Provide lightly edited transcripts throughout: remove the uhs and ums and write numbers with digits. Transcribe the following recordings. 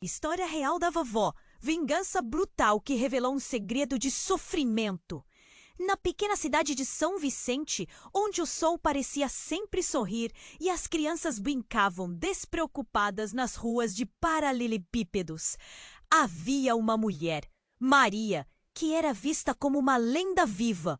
História real da vovó. Vingança brutal que revelou um segredo de sofrimento. Na pequena cidade de São Vicente, onde o sol parecia sempre sorrir e as crianças brincavam despreocupadas nas ruas de paralelepípedos, havia uma mulher, Maria, que era vista como uma lenda viva.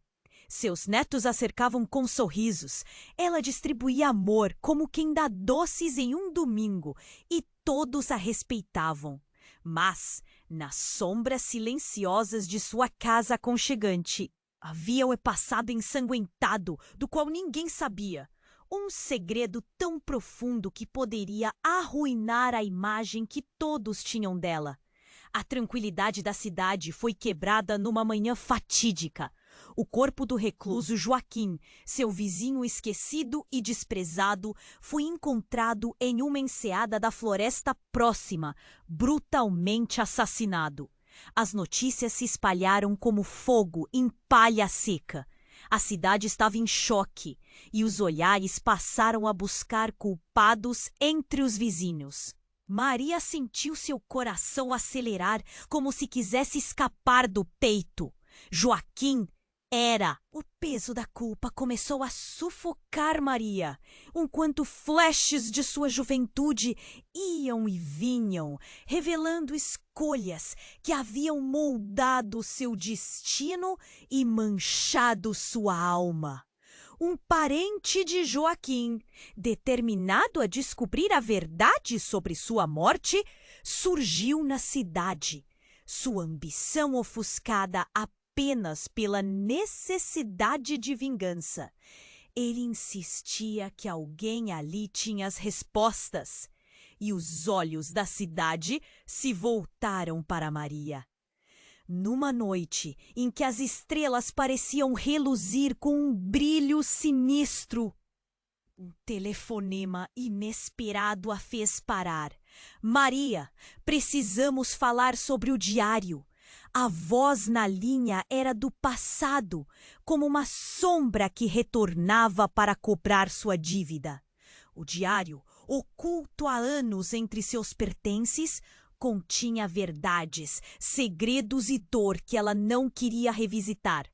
Seus netos a cercavam com sorrisos. Ela distribuía amor como quem dá doces em um domingo, e todos a respeitavam. Mas, nas sombras silenciosas de sua casa aconchegante, havia o passado ensanguentado do qual ninguém sabia. Um segredo tão profundo que poderia arruinar a imagem que todos tinham dela. A tranquilidade da cidade foi quebrada numa manhã fatídica. O corpo do recluso Joaquim, seu vizinho esquecido e desprezado, foi encontrado em uma enseada da floresta próxima, brutalmente assassinado. As notícias se espalharam como fogo em palha seca. A cidade estava em choque e os olhares passaram a buscar culpados entre os vizinhos. Maria sentiu seu coração acelerar como se quisesse escapar do peito. Joaquim era. O peso da culpa começou a sufocar Maria, enquanto flashes de sua juventude iam e vinham, revelando escolhas que haviam moldado seu destino e manchado sua alma. Um parente de Joaquim, determinado a descobrir a verdade sobre sua morte, surgiu na cidade. Sua ambição ofuscada apenas pela necessidade de vingança. Ele insistia que alguém ali tinha as respostas, e os olhos da cidade se voltaram para Maria. Numa noite em que as estrelas pareciam reluzir com um brilho sinistro, um telefonema inesperado a fez parar. Maria, precisamos falar sobre o diário. A voz na linha era do passado, como uma sombra que retornava para cobrar sua dívida. O diário, oculto há anos entre seus pertences, continha verdades, segredos e dor que ela não queria revisitar.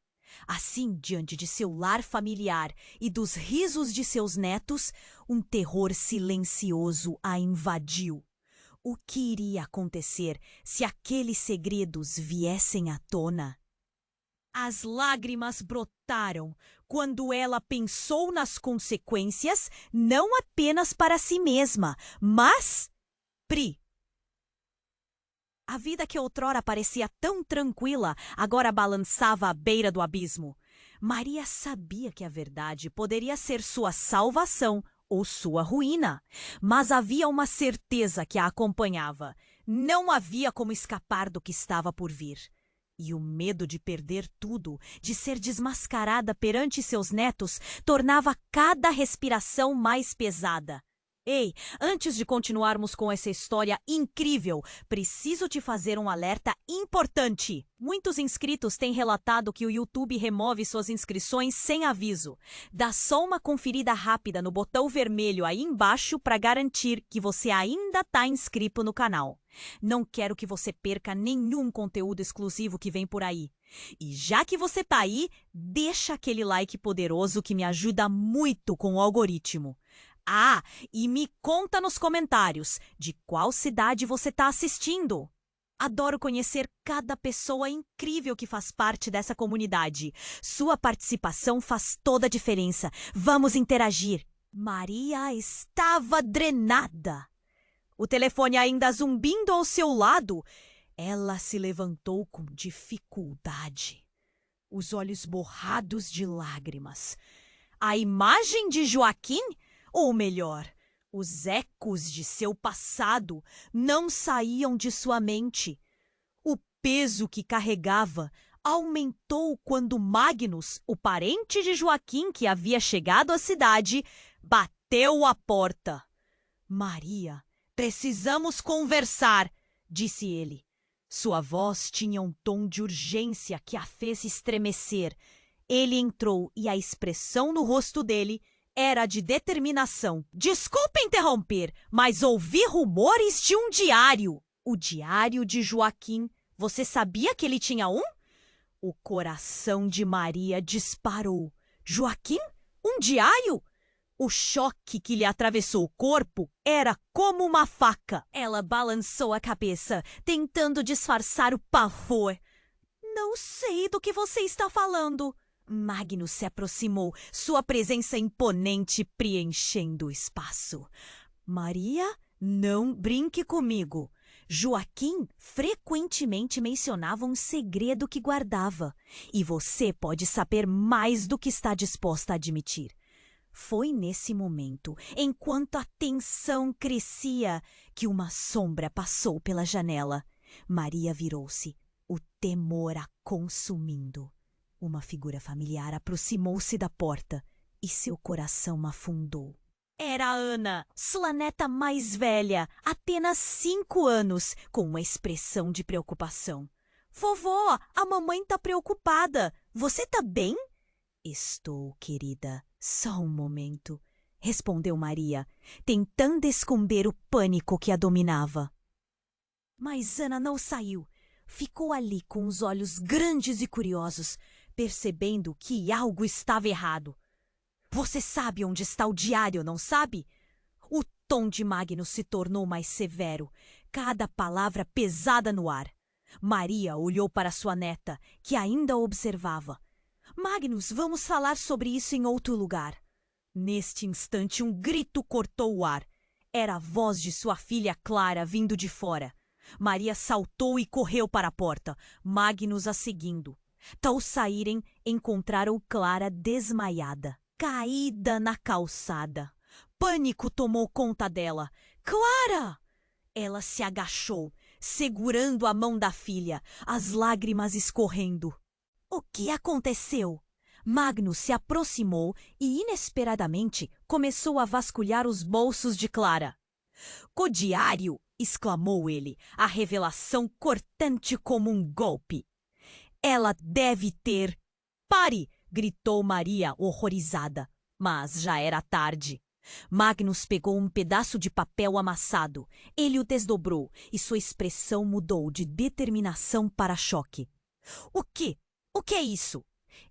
Assim, diante de seu lar familiar e dos risos de seus netos, um terror silencioso a invadiu. O que iria acontecer se aqueles segredos viessem à tona? As lágrimas brotaram quando ela pensou nas consequências, não apenas para si mesma, mas... Pri. A vida que outrora parecia tão tranquila, agora balançava à beira do abismo. Maria sabia que a verdade poderia ser sua salvação ou sua ruína, mas havia uma certeza que a acompanhava. Não havia como escapar do que estava por vir. E o medo de perder tudo, de ser desmascarada perante seus netos, tornava cada respiração mais pesada. Ei, antes de continuarmos com essa história incrível, preciso te fazer um alerta importante. Muitos inscritos têm relatado que o YouTube remove suas inscrições sem aviso. Dá só uma conferida rápida no botão vermelho aí embaixo para garantir que você ainda está inscrito no canal. Não quero que você perca nenhum conteúdo exclusivo que vem por aí. E já que você tá aí, deixa aquele like poderoso que me ajuda muito com o algoritmo. Ah, e me conta nos comentários de qual cidade você está assistindo. Adoro conhecer cada pessoa incrível que faz parte dessa comunidade. Sua participação faz toda a diferença. Vamos interagir. Maria estava drenada. O telefone ainda zumbindo ao seu lado, ela se levantou com dificuldade, os olhos borrados de lágrimas. A imagem de Joaquim? Ou melhor, os ecos de seu passado não saíam de sua mente. O peso que carregava aumentou quando Magnus, o parente de Joaquim que havia chegado à cidade, bateu à porta. Maria, precisamos conversar, disse ele. Sua voz tinha um tom de urgência que a fez estremecer. Ele entrou e a expressão no rosto dele era de determinação. Desculpe interromper, mas ouvi rumores de um diário. O diário de Joaquim. Você sabia que ele tinha um? O coração de Maria disparou. Joaquim? Um diário? O choque que lhe atravessou o corpo era como uma faca. Ela balançou a cabeça, tentando disfarçar o pavor. Não sei do que você está falando. Magnus se aproximou, sua presença imponente preenchendo o espaço. Maria, não brinque comigo. Joaquim frequentemente mencionava um segredo que guardava, e você pode saber mais do que está disposta a admitir. Foi nesse momento, enquanto a tensão crescia, que uma sombra passou pela janela. Maria virou-se, o temor a consumindo. Uma figura familiar aproximou-se da porta e seu coração afundou. Era Ana, sua neta mais velha, apenas 5 anos, com uma expressão de preocupação. Vovó, a mamãe está preocupada. Você tá bem? Estou, querida. Só um momento, respondeu Maria, tentando esconder o pânico que a dominava. Mas Ana não saiu. Ficou ali com os olhos grandes e curiosos, percebendo que algo estava errado. Você sabe onde está o diário, não sabe? O tom de Magnus se tornou mais severo, cada palavra pesada no ar. Maria olhou para sua neta, que ainda observava. Magnus, vamos falar sobre isso em outro lugar. Neste instante, um grito cortou o ar. Era a voz de sua filha Clara vindo de fora. Maria saltou e correu para a porta, Magnus a seguindo. Ao saírem, encontraram Clara desmaiada, caída na calçada. Pânico tomou conta dela. Clara! Ela se agachou, segurando a mão da filha, as lágrimas escorrendo. O que aconteceu? Magnus se aproximou e, inesperadamente, começou a vasculhar os bolsos de Clara. O diário! Exclamou ele, a revelação cortante como um golpe. Ela deve ter... Pare! Gritou Maria, horrorizada. Mas já era tarde. Magnus pegou um pedaço de papel amassado. Ele o desdobrou e sua expressão mudou de determinação para choque. O quê? O que é isso?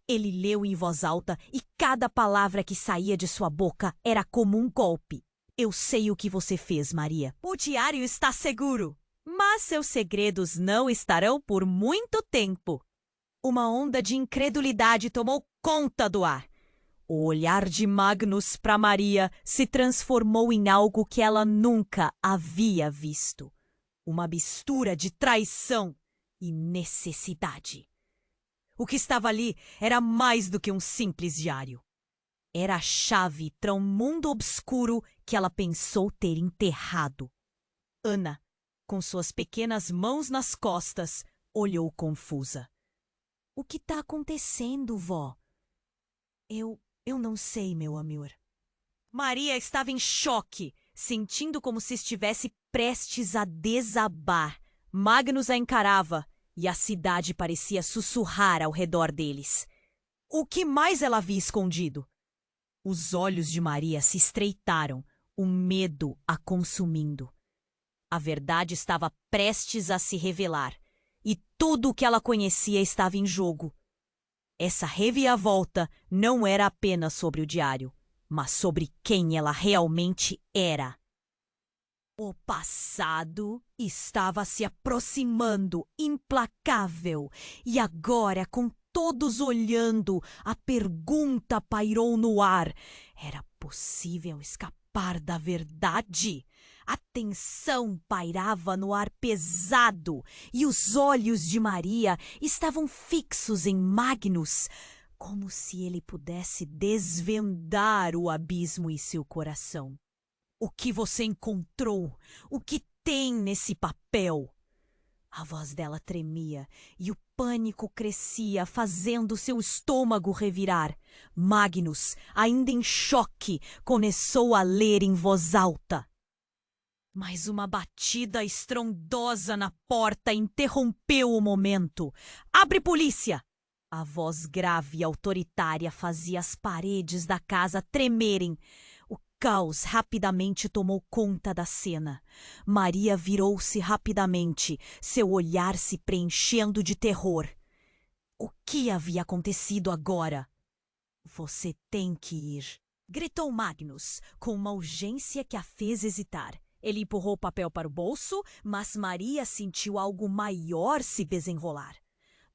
Ele leu em voz alta e cada palavra que saía de sua boca era como um golpe. Eu sei o que você fez, Maria. O diário está seguro, mas seus segredos não estarão por muito tempo. Uma onda de incredulidade tomou conta do ar. O olhar de Magnus para Maria se transformou em algo que ela nunca havia visto. Uma mistura de traição e necessidade. O que estava ali era mais do que um simples diário. Era a chave para um mundo obscuro que ela pensou ter enterrado. Ana, com suas pequenas mãos nas costas, olhou confusa. O que está acontecendo, vó? Eu não sei, meu amor. Maria estava em choque, sentindo como se estivesse prestes a desabar. Magnus a encarava e a cidade parecia sussurrar ao redor deles. O que mais ela havia escondido? Os olhos de Maria se estreitaram, o medo a consumindo. A verdade estava prestes a se revelar, e tudo o que ela conhecia estava em jogo. Essa reviravolta não era apenas sobre o diário, mas sobre quem ela realmente era. O passado estava se aproximando, implacável, e agora, com todos olhando, a pergunta pairou no ar. Era possível escapar da verdade? A tensão pairava no ar pesado e os olhos de Maria estavam fixos em Magnus, como se ele pudesse desvendar o abismo em seu coração. O que você encontrou? O que tem nesse papel? A voz dela tremia e o pânico crescia, fazendo seu estômago revirar. Magnus, ainda em choque, começou a ler em voz alta. Mas uma batida estrondosa na porta interrompeu o momento. Abre, polícia! A voz grave e autoritária fazia as paredes da casa tremerem. O caos rapidamente tomou conta da cena. Maria virou-se rapidamente, seu olhar se preenchendo de terror. O que havia acontecido agora? Você tem que ir, gritou Magnus, com uma urgência que a fez hesitar. Ele empurrou o papel para o bolso, mas Maria sentiu algo maior se desenrolar.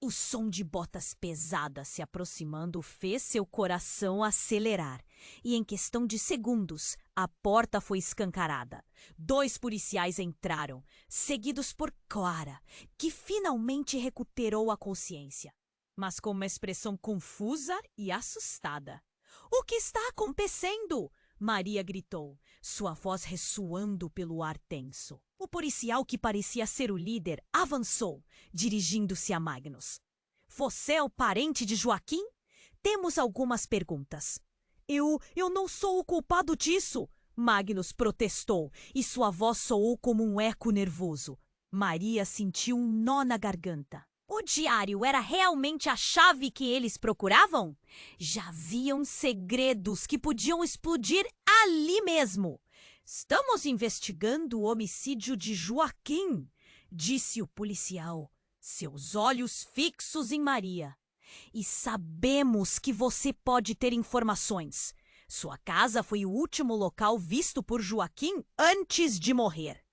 O som de botas pesadas se aproximando fez seu coração acelerar. E em questão de segundos, a porta foi escancarada. 2 policiais entraram, seguidos por Clara, que finalmente recuperou a consciência, mas com uma expressão confusa e assustada. "O que está acontecendo?" Maria gritou, sua voz ressoando pelo ar tenso. O policial, que parecia ser o líder, avançou, dirigindo-se a Magnus. "Você é o parente de Joaquim? Temos algumas perguntas." Eu não sou o culpado disso!" Magnus protestou, e sua voz soou como um eco nervoso. Maria sentiu um nó na garganta. O diário era realmente a chave que eles procuravam? Já haviam segredos que podiam explodir ali mesmo. "Estamos investigando o homicídio de Joaquim", disse o policial, seus olhos fixos em Maria. "E sabemos que você pode ter informações. Sua casa foi o último local visto por Joaquim antes de morrer."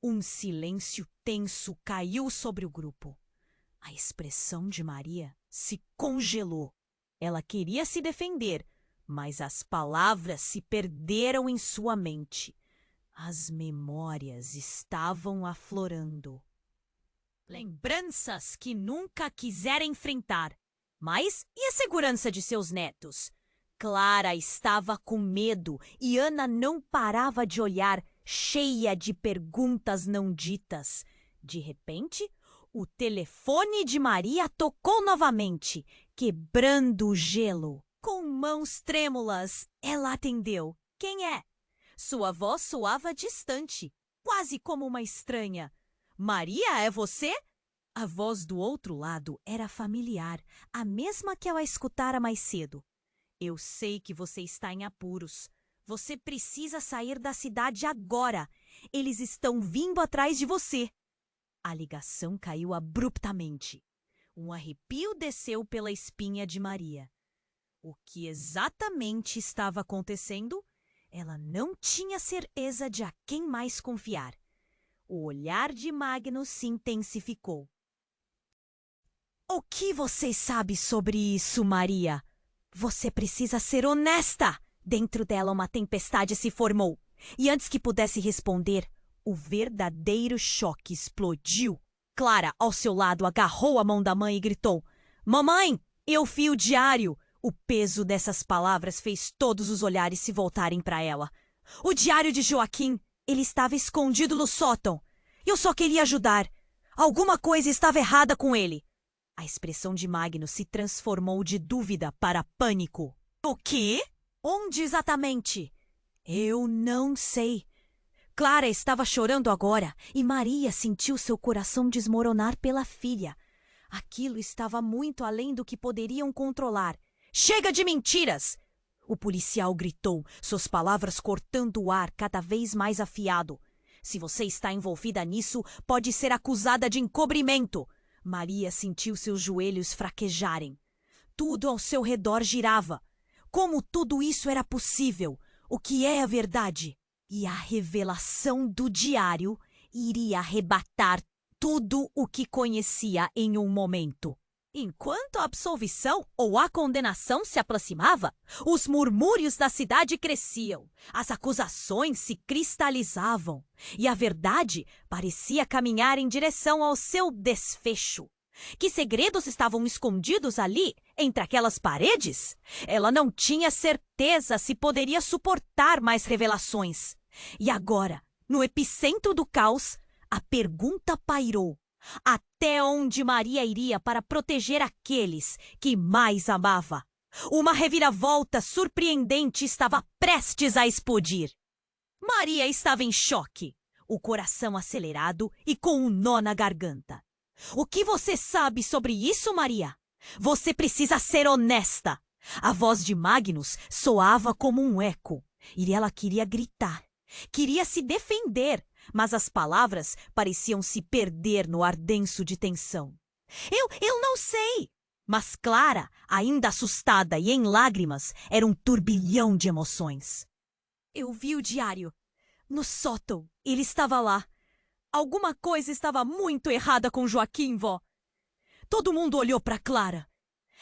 Um silêncio tenso caiu sobre o grupo. A expressão de Maria se congelou. Ela queria se defender, mas as palavras se perderam em sua mente. As memórias estavam aflorando. Lembranças que nunca quisera enfrentar. Mas e a segurança de seus netos? Clara estava com medo e Ana não parava de olhar, cheia de perguntas não ditas. De repente, o telefone de Maria tocou novamente, quebrando o gelo. Com mãos trêmulas, ela atendeu. "Quem é?" Sua voz soava distante, quase como uma estranha. "Maria, é você?" A voz do outro lado era familiar, a mesma que ela escutara mais cedo. "Eu sei que você está em apuros. Você precisa sair da cidade agora. Eles estão vindo atrás de você." A ligação caiu abruptamente. Um arrepio desceu pela espinha de Maria. O que exatamente estava acontecendo? Ela não tinha certeza de a quem mais confiar. O olhar de Magnus se intensificou. "O que você sabe sobre isso, Maria? Você precisa ser honesta!" Dentro dela uma tempestade se formou. E antes que pudesse responder, o verdadeiro choque explodiu. Clara, ao seu lado, agarrou a mão da mãe e gritou: "Mamãe, eu vi o diário!" O peso dessas palavras fez todos os olhares se voltarem para ela. "O diário de Joaquim! Ele estava escondido no sótão. Eu só queria ajudar. Alguma coisa estava errada com ele." A expressão de Magnus se transformou de dúvida para pânico. "O quê? Onde exatamente?" "Eu não sei." Clara estava chorando agora e Maria sentiu seu coração desmoronar pela filha. Aquilo estava muito além do que poderiam controlar. "Chega de mentiras!" O policial gritou, suas palavras cortando o ar cada vez mais afiado. "Se você está envolvida nisso, pode ser acusada de encobrimento." Maria sentiu seus joelhos fraquejarem. Tudo ao seu redor girava. Como tudo isso era possível? O que é a verdade? E a revelação do diário iria arrebatar tudo o que conhecia em um momento. Enquanto a absolvição ou a condenação se aproximava, os murmúrios da cidade cresciam, as acusações se cristalizavam e a verdade parecia caminhar em direção ao seu desfecho. Que segredos estavam escondidos ali, entre aquelas paredes? Ela não tinha certeza se poderia suportar mais revelações. E agora, no epicentro do caos, a pergunta pairou: até onde Maria iria para proteger aqueles que mais amava? Uma reviravolta surpreendente estava prestes a explodir. Maria estava em choque, o coração acelerado e com um nó na garganta. "O que você sabe sobre isso, Maria? Você precisa ser honesta." A voz de Magnus soava como um eco. E ela queria gritar, queria se defender, mas as palavras pareciam se perder no ardenço de tensão. Eu não sei! Mas Clara, ainda assustada e em lágrimas, era um turbilhão de emoções. Eu vi o diário. No sótão, ele estava lá. Alguma coisa estava muito errada com Joaquim, vó. Todo mundo olhou para Clara.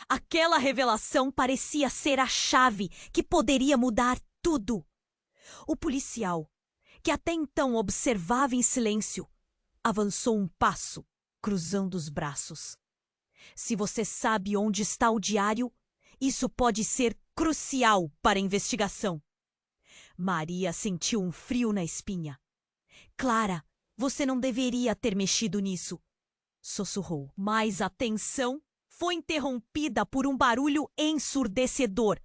Aquela revelação parecia ser a chave que poderia mudar tudo. O policial, que até então observava em silêncio, avançou um passo, cruzando os braços. Se você sabe onde está o diário, isso pode ser crucial para a investigação. Maria sentiu um frio na espinha. Clara, você não deveria ter mexido nisso, sussurrou. Mas a tensão foi interrompida por um barulho ensurdecedor.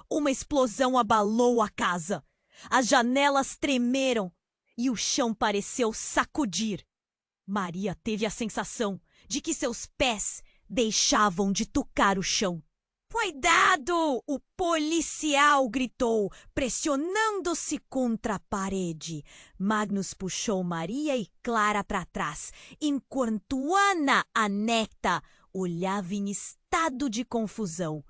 Uma explosão abalou a casa. As janelas tremeram e o chão pareceu sacudir. Maria teve a sensação de que seus pés deixavam de tocar o chão. Cuidado! O policial gritou, pressionando-se contra a parede. Magnus puxou Maria e Clara para trás, enquanto Ana, a neta, olhava em estado de confusão.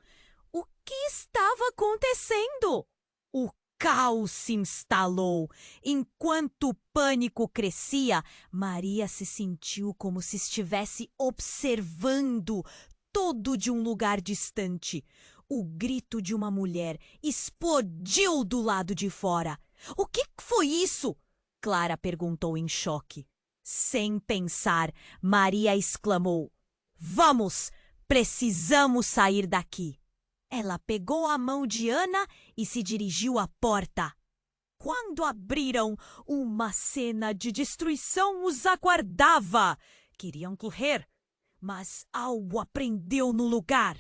O que estava acontecendo? O caos se instalou. Enquanto o pânico crescia, Maria se sentiu como se estivesse observando todo de um lugar distante. O grito de uma mulher explodiu do lado de fora. O que foi isso? Clara perguntou em choque. Sem pensar, Maria exclamou: Vamos! Precisamos sair daqui! Ela pegou a mão de Ana e se dirigiu à porta. Quando abriram, uma cena de destruição os aguardava. Queriam correr, mas algo prendeu no lugar.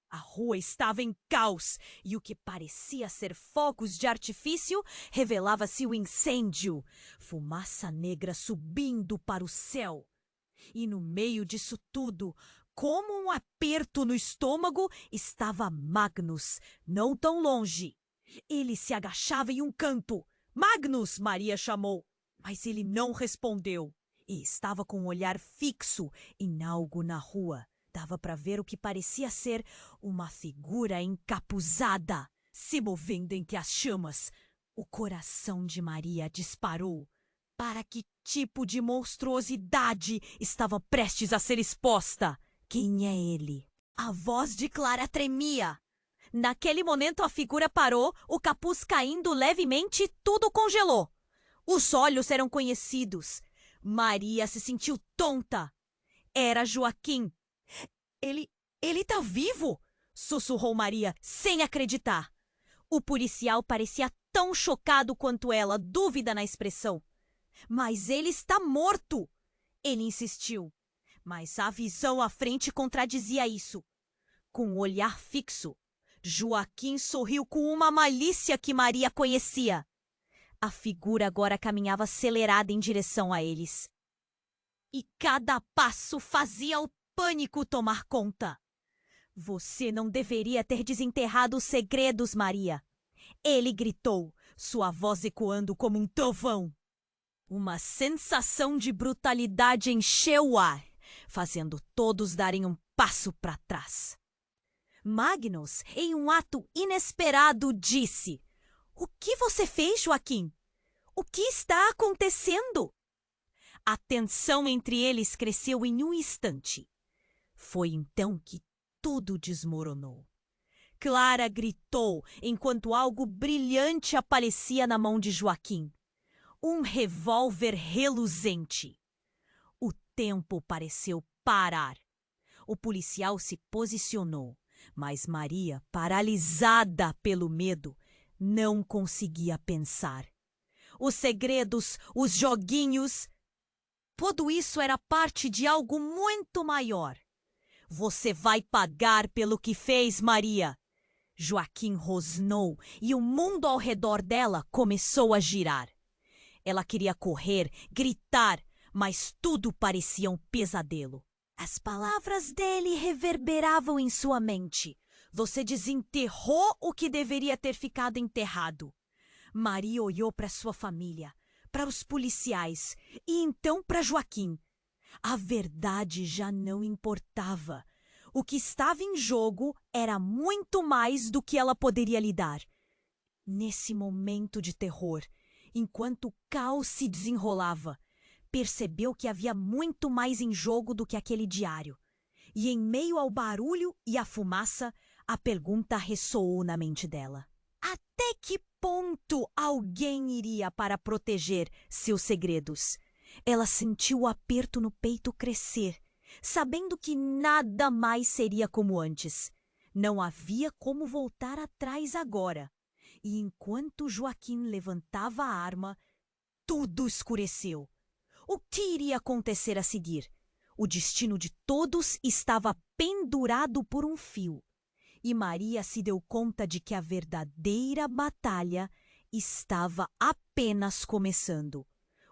A rua estava em caos e o que parecia ser fogos de artifício revelava-se o incêndio. Fumaça negra subindo para o céu. E no meio disso tudo, como um aperto no estômago, estava Magnus, não tão longe. Ele se agachava em um canto. Magnus! Maria chamou, mas ele não respondeu. E estava com um olhar fixo em algo na rua. Dava para ver o que parecia ser uma figura encapuzada, se movendo entre as chamas. O coração de Maria disparou. Para que tipo de monstruosidade estava prestes a ser exposta? Quem é ele? A voz de Clara tremia. Naquele momento a figura parou, o capuz caindo levemente, tudo congelou. Os olhos eram conhecidos. Maria se sentiu tonta. Era Joaquim. Ele tá vivo? Sussurrou Maria, sem acreditar. O policial parecia tão chocado quanto ela, dúvida na expressão. Mas ele está morto! Ele insistiu. Mas a visão à frente contradizia isso. Com o olhar fixo, Joaquim sorriu com uma malícia que Maria conhecia. A figura agora caminhava acelerada em direção a eles. E cada passo fazia o pânico tomar conta. Você não deveria ter desenterrado os segredos, Maria. Ele gritou, sua voz ecoando como um trovão. Uma sensação de brutalidade encheu o ar, fazendo todos darem um passo para trás. Magnus, em um ato inesperado, disse: O que você fez, Joaquim? O que está acontecendo? A tensão entre eles cresceu em um instante. Foi então que tudo desmoronou. Clara gritou enquanto algo brilhante aparecia na mão de Joaquim. Um revólver reluzente. O tempo pareceu parar. O policial se posicionou, mas Maria, paralisada pelo medo, não conseguia pensar. Os segredos, os joguinhos, tudo isso era parte de algo muito maior. Você vai pagar pelo que fez, Maria. Joaquim rosnou e o mundo ao redor dela começou a girar. Ela queria correr, gritar, mas tudo parecia um pesadelo. As palavras dele reverberavam em sua mente. Você desenterrou o que deveria ter ficado enterrado. Maria olhou para sua família, para os policiais e então para Joaquim. A verdade já não importava. O que estava em jogo era muito mais do que ela poderia lidar. Nesse momento de terror, enquanto o caos se desenrolava, percebeu que havia muito mais em jogo do que aquele diário. E em meio ao barulho e à fumaça, a pergunta ressoou na mente dela. Até que ponto alguém iria para proteger seus segredos? Ela sentiu o aperto no peito crescer, sabendo que nada mais seria como antes. Não havia como voltar atrás agora. E enquanto Joaquim levantava a arma, tudo escureceu. O que iria acontecer a seguir? O destino de todos estava pendurado por um fio. E Maria se deu conta de que a verdadeira batalha estava apenas começando.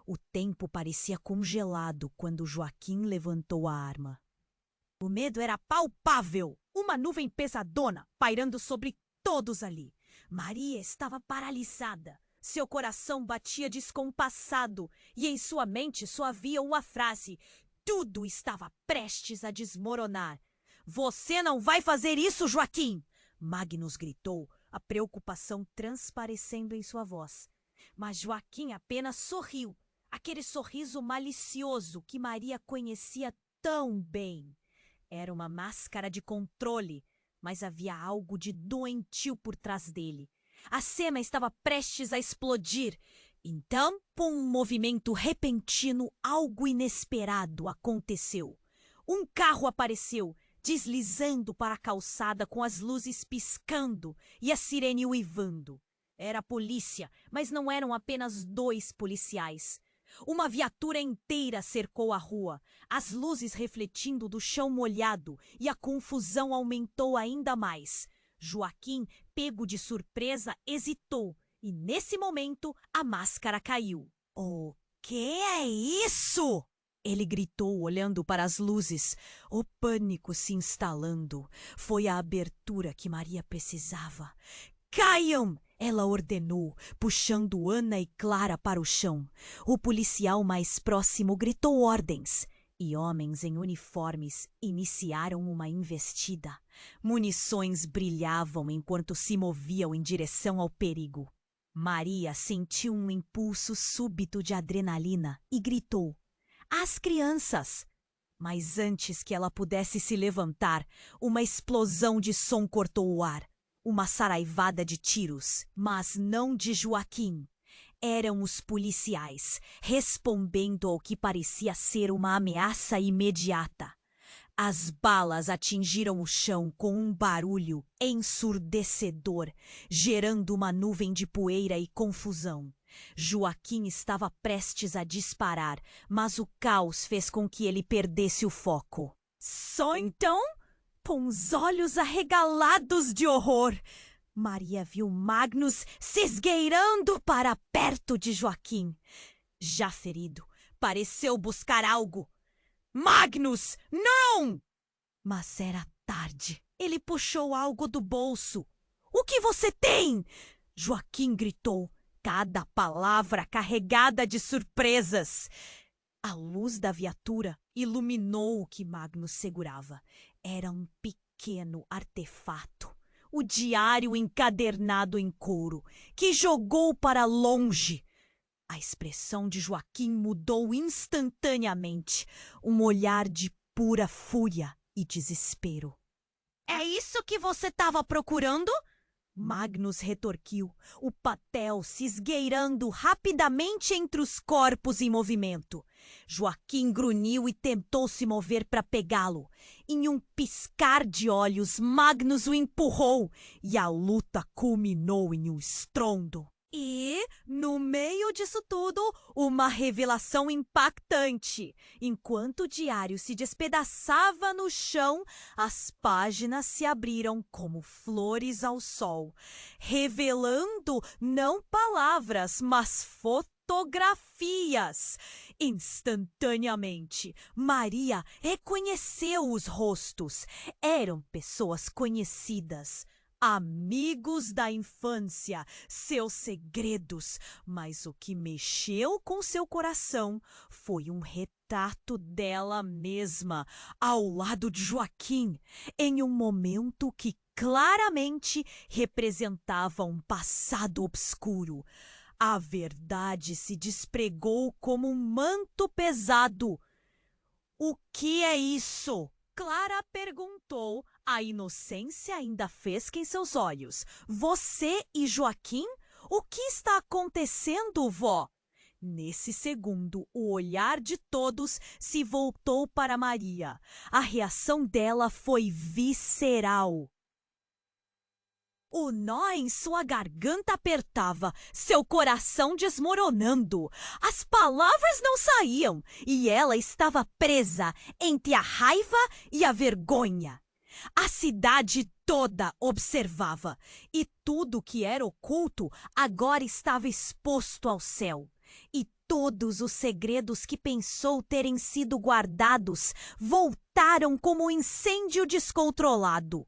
O tempo parecia congelado quando Joaquim levantou a arma. O medo era palpável, uma nuvem pesadona pairando sobre todos ali. Maria estava paralisada. Seu coração batia descompassado e em sua mente só havia uma frase. Tudo estava prestes a desmoronar. Você não vai fazer isso, Joaquim! Magnus gritou, a preocupação transparecendo em sua voz. Mas Joaquim apenas sorriu, aquele sorriso malicioso que Maria conhecia tão bem. Era uma máscara de controle, mas havia algo de doentio por trás dele. A cena estava prestes a explodir. Então, com um movimento repentino, algo inesperado aconteceu. Um carro apareceu, deslizando para a calçada com as luzes piscando e a sirene uivando. Era a polícia, mas não eram apenas 2 policiais. Uma viatura inteira cercou a rua, as luzes refletindo do chão molhado, e a confusão aumentou ainda mais. Joaquim, pego de surpresa, hesitou, e nesse momento a máscara caiu. O que é isso? Ele gritou, olhando para as luzes, o pânico se instalando. Foi a abertura que Maria precisava. Caiam! Ela ordenou, puxando Ana e Clara para o chão. O policial mais próximo gritou ordens. E homens em uniformes iniciaram uma investida. Munições brilhavam enquanto se moviam em direção ao perigo. Maria sentiu um impulso súbito de adrenalina e gritou. As crianças! Mas antes que ela pudesse se levantar, uma explosão de som cortou o ar. Uma saraivada de tiros, mas não de Joaquim. Eram os policiais, respondendo ao que parecia ser uma ameaça imediata. As balas atingiram o chão com um barulho ensurdecedor, gerando uma nuvem de poeira e confusão. Joaquim estava prestes a disparar, mas o caos fez com que ele perdesse o foco. Só então, com os olhos arregalados de horror, Maria viu Magnus se esgueirando para perto de Joaquim. Já ferido, pareceu buscar algo. Magnus, não! Mas era tarde. Ele puxou algo do bolso. O que você tem? Joaquim gritou, cada palavra carregada de surpresas. A luz da viatura iluminou o que Magnus segurava. Era um pequeno artefato, o diário encadernado em couro, que jogou para longe. A expressão de Joaquim mudou instantaneamente, um olhar de pura fúria e desespero. É isso que você estava procurando? Magnus retorquiu, o papel se esgueirando rapidamente entre os corpos em movimento. Joaquim grunhiu e tentou se mover para pegá-lo. Em um piscar de olhos, Magnus o empurrou e a luta culminou em um estrondo. E, no meio disso tudo, uma revelação impactante. Enquanto o diário se despedaçava no chão, as páginas se abriram como flores ao sol, revelando não palavras, mas fotografias. Instantaneamente, Maria reconheceu os rostos. Eram pessoas conhecidas. Amigos da infância, seus segredos, mas o que mexeu com seu coração foi um retrato dela mesma, ao lado de Joaquim, em um momento que claramente representava um passado obscuro. A verdade se despregou como um manto pesado. O que é isso? Clara perguntou. A inocência ainda fresca em seus olhos. Você e Joaquim? O que está acontecendo, vó? Nesse segundo, o olhar de todos se voltou para Maria. A reação dela foi visceral. O nó em sua garganta apertava, seu coração desmoronando. As palavras não saíam e ela estava presa entre a raiva e a vergonha. A cidade toda observava e tudo que era oculto agora estava exposto ao céu. E todos os segredos que pensou terem sido guardados voltaram como um incêndio descontrolado.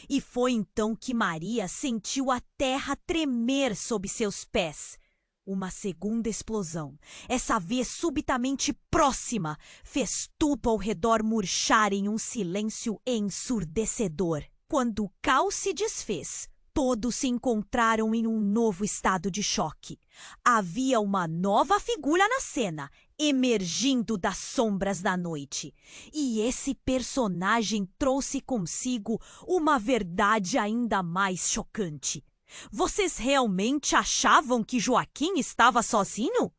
E foi então que Maria sentiu a terra tremer sob seus pés. Uma segunda explosão, essa vez subitamente próxima, fez tudo ao redor murchar em um silêncio ensurdecedor. Quando o caos se desfez, todos se encontraram em um novo estado de choque. Havia uma nova figura na cena, emergindo das sombras da noite. E esse personagem trouxe consigo uma verdade ainda mais chocante. Vocês realmente achavam que Joaquim estava sozinho?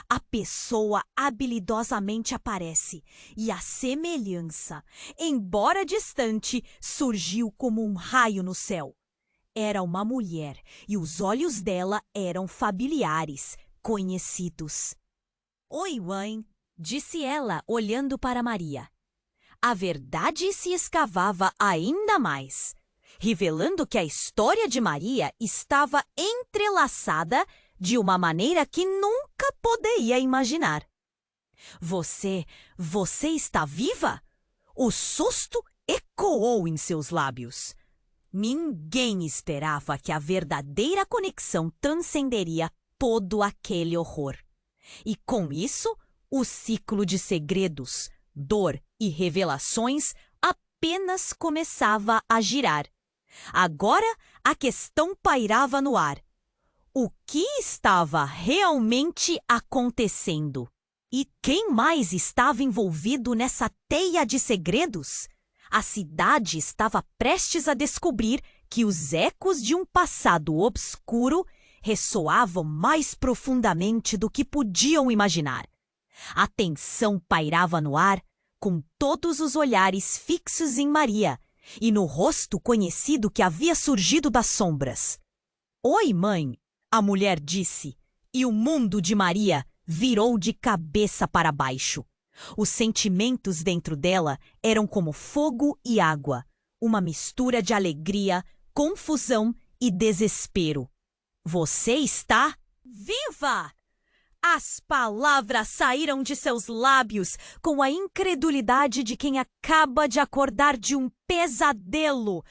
A pessoa habilidosamente aparece e a semelhança, embora distante, surgiu como um raio no céu. Era uma mulher e os olhos dela eram familiares, conhecidos. Oi, mãe, disse ela, olhando para Maria. A verdade se escavava ainda mais, revelando que a história de Maria estava entrelaçada de uma maneira que nunca poderia imaginar. Você está viva? O susto ecoou em seus lábios. Ninguém esperava que a verdadeira conexão transcenderia todo aquele horror. E com isso, o ciclo de segredos, dor e revelações apenas começava a girar. Agora a questão pairava no ar. O que estava realmente acontecendo? E quem mais estava envolvido nessa teia de segredos? A cidade estava prestes a descobrir que os ecos de um passado obscuro ressoavam mais profundamente do que podiam imaginar. A tensão pairava no ar, com todos os olhares fixos em Maria e no rosto conhecido que havia surgido das sombras. Oi, mãe, a mulher disse, e o mundo de Maria virou de cabeça para baixo. Os sentimentos dentro dela eram como fogo e água, uma mistura de alegria, confusão e desespero. Você está viva! As palavras saíram de seus lábios com a incredulidade de quem acaba de acordar de um pesadelo.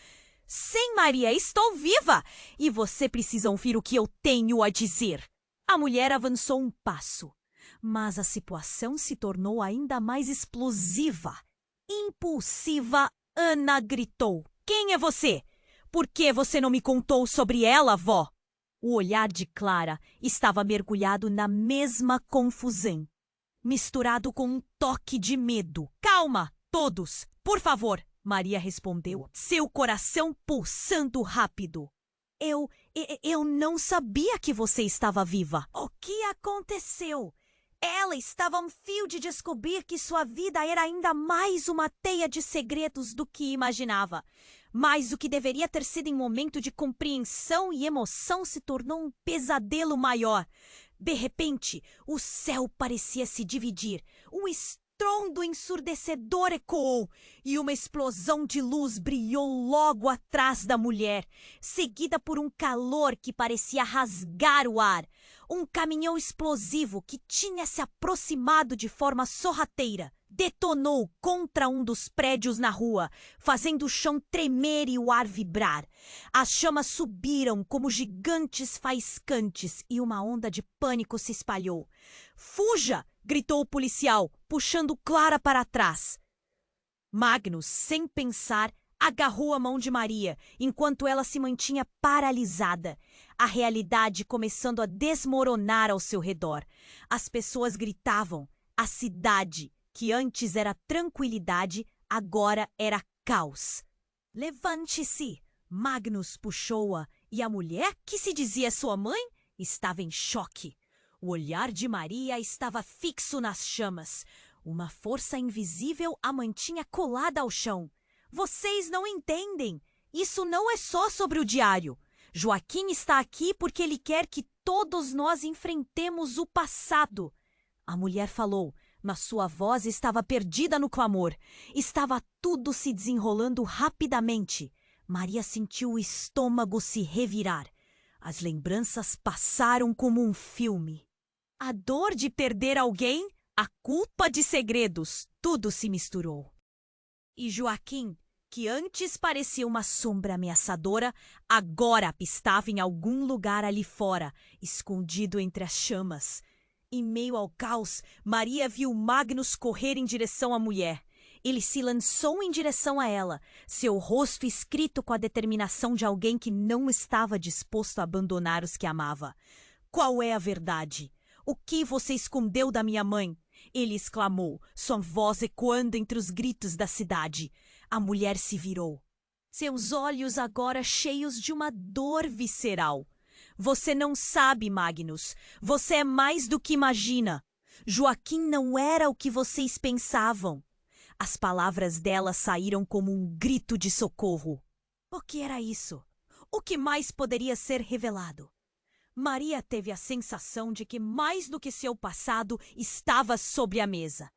Sim, Maria, estou viva! E você precisa ouvir o que eu tenho a dizer. A mulher avançou um passo, mas a situação se tornou ainda mais explosiva. Impulsiva, Ana gritou. Quem é você? Por que você não me contou sobre ela, vó? O olhar de Clara estava mergulhado na mesma confusão, misturado com um toque de medo. Calma, todos, por favor, Maria respondeu, seu coração pulsando rápido. Eu não sabia que você estava viva. O que aconteceu? Ela estava a um fio de descobrir que sua vida era ainda mais uma teia de segredos do que imaginava. Mas o que deveria ter sido um momento de compreensão e emoção se tornou um pesadelo maior. De repente, o céu parecia se dividir. Um estrondo ensurdecedor ecoou e uma explosão de luz brilhou logo atrás da mulher, seguida por um calor que parecia rasgar o ar. Um caminhão explosivo que tinha se aproximado de forma sorrateira detonou contra um dos prédios na rua, fazendo o chão tremer e o ar vibrar. As chamas subiram como gigantes faiscantes e uma onda de pânico se espalhou. "Fuja!" gritou o policial, puxando Clara para trás. Magnus, sem pensar, agarrou a mão de Maria, enquanto ela se mantinha paralisada, a realidade começando a desmoronar ao seu redor. As pessoas gritavam. A cidade, que antes era tranquilidade, agora era caos. "Levante-se!" Magnus puxou-a, e a mulher, que se dizia sua mãe, estava em choque. O olhar de Maria estava fixo nas chamas. Uma força invisível a mantinha colada ao chão. "Vocês não entendem. Isso não é só sobre o diário. Joaquim está aqui porque ele quer que todos nós enfrentemos o passado." A mulher falou, mas sua voz estava perdida no clamor. Estava tudo se desenrolando rapidamente. Maria sentiu o estômago se revirar. As lembranças passaram como um filme. A dor de perder alguém, a culpa de segredos, tudo se misturou. E Joaquim, que antes parecia uma sombra ameaçadora, agora estava em algum lugar ali fora, escondido entre as chamas. Em meio ao caos, Maria viu Magnus correr em direção à mulher. Ele se lançou em direção a ela, seu rosto escrito com a determinação de alguém que não estava disposto a abandonar os que amava. "Qual é a verdade? O que você escondeu da minha mãe?" ele exclamou, sua voz ecoando entre os gritos da cidade. A mulher se virou, seus olhos agora cheios de uma dor visceral. "Você não sabe, Magnus. Você é mais do que imagina. Joaquim não era o que vocês pensavam." As palavras dela saíram como um grito de socorro. O que era isso? O que mais poderia ser revelado? Maria teve a sensação de que mais do que seu passado estava sobre a mesa.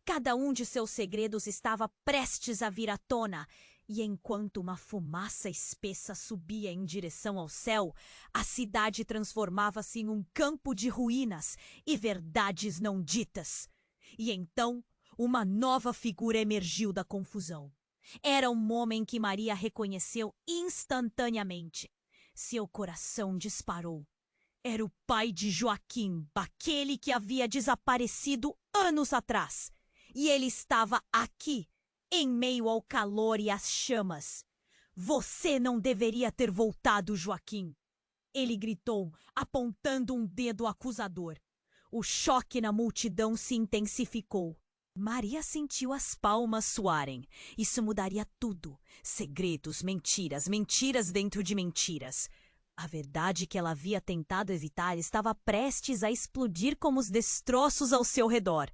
Cada um de seus segredos estava prestes a vir à tona, e enquanto uma fumaça espessa subia em direção ao céu, a cidade transformava-se em um campo de ruínas e verdades não ditas. E então, uma nova figura emergiu da confusão. Era um homem que Maria reconheceu instantaneamente. Seu coração disparou. Era o pai de Joaquim, aquele que havia desaparecido anos atrás. E ele estava aqui, em meio ao calor e às chamas. "Você não deveria ter voltado, Joaquim!" ele gritou, apontando um dedo acusador. O choque na multidão se intensificou. Maria sentiu as palmas suarem. Isso mudaria tudo. Segredos, mentiras, mentiras dentro de mentiras. A verdade que ela havia tentado evitar estava prestes a explodir como os destroços ao seu redor.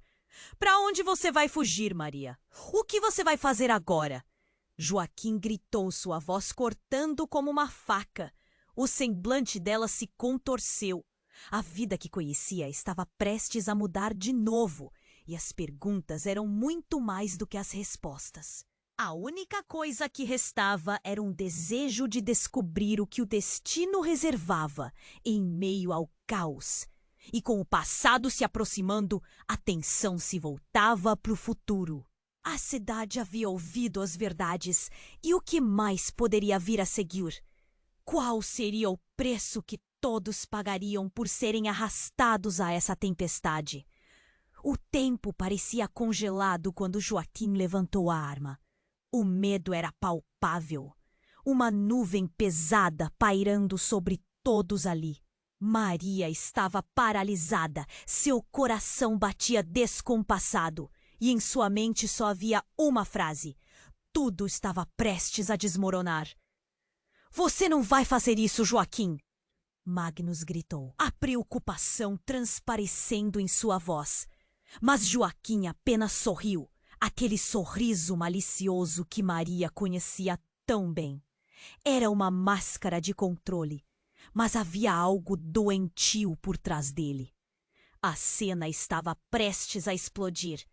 "Para onde você vai fugir, Maria? O que você vai fazer agora?" Joaquim gritou, sua voz cortando como uma faca. O semblante dela se contorceu. A vida que conhecia estava prestes a mudar de novo, e as perguntas eram muito mais do que as respostas. A única coisa que restava era um desejo de descobrir o que o destino reservava em meio ao caos. E com o passado se aproximando, a atenção se voltava para o futuro. A cidade havia ouvido as verdades, e o que mais poderia vir a seguir? Qual seria o preço que todos pagariam por serem arrastados a essa tempestade? O tempo parecia congelado quando Joaquim levantou a arma. O medo era palpável. Uma nuvem pesada pairando sobre todos ali. Maria estava paralisada, seu coração batia descompassado, e em sua mente só havia uma frase. Tudo estava prestes a desmoronar. "Você não vai fazer isso, Joaquim!" Magnus gritou, a preocupação transparecendo em sua voz. Mas Joaquim apenas sorriu, aquele sorriso malicioso que Maria conhecia tão bem. Era uma máscara de controle, mas havia algo doentio por trás dele. A cena estava prestes a explodir,